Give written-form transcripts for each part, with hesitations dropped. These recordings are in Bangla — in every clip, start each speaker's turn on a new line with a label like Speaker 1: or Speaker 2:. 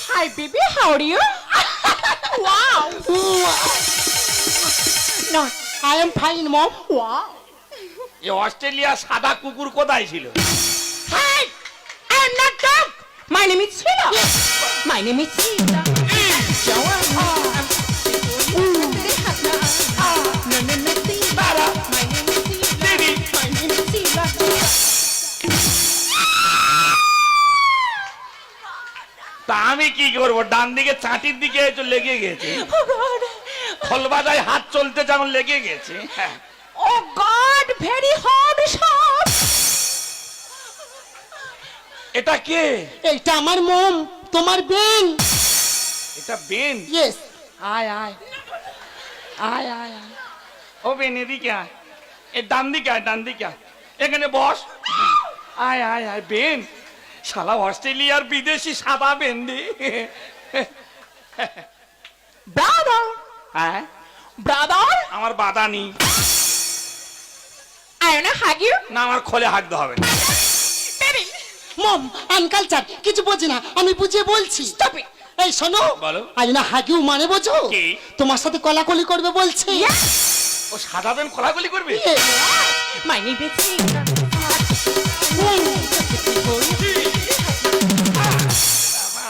Speaker 1: Hi, baby. How are you? Wow. No, I am fine, mom. Wow.
Speaker 2: এই অস্ট্রেলিয়া সাদা কুকুর কোথায় ছিল?
Speaker 1: Hi, I am not dog. My name is Sheila. My name is Sheila.
Speaker 2: তা আমি কি করবো? ডান দিকে চাটির দিকে একটু লেগে গেছে, খোলবাজায় হাত চলতে যেমন লেগে গেছে। হ্যাঁ।
Speaker 1: Oh God, very hard shot.
Speaker 2: এটা কে?
Speaker 1: এইটা আমার মম, তোমার বেন।
Speaker 2: এটা বেন?
Speaker 1: Yes.
Speaker 2: আয় আয় আয় আয় আয়। ও বেন এদিকে আয়, এ ডান দিকে আয়, ডান দিকে আয়, এখানে বস। আয় আয় আয় বেন, শালা অস্ট্রেলিয়ার বিদেশি সাদা বেন্ডি।
Speaker 1: Brother,
Speaker 2: হ্যাঁ,
Speaker 1: brother.
Speaker 2: আমার বাদানি
Speaker 1: I wanna hug you.
Speaker 2: না, আমার খোলে হাঁকতে হবে না।
Speaker 1: Baby. মম, আনকালচার কিছু বোঝে না, আমি বুঝিয়ে বলছি। Stop it. এই শোনো,
Speaker 2: বলো।
Speaker 1: আই না হাগিউ মানে বোঝো?
Speaker 2: কি?
Speaker 1: তোমার সাথে কলাকলি করবে বলছে।
Speaker 2: ও সাদা বেন খোলাখুলি করবে?
Speaker 1: My name is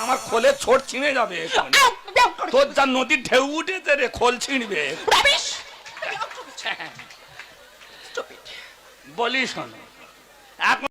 Speaker 2: আমার খোলে ছোট ছিঁড়ে যাবে এখন। তোর যা নদীর ঢেউ উঠেছে রে, খোল ছিঁড়বে।
Speaker 1: Rubbish.
Speaker 2: বলি শোনো, এখন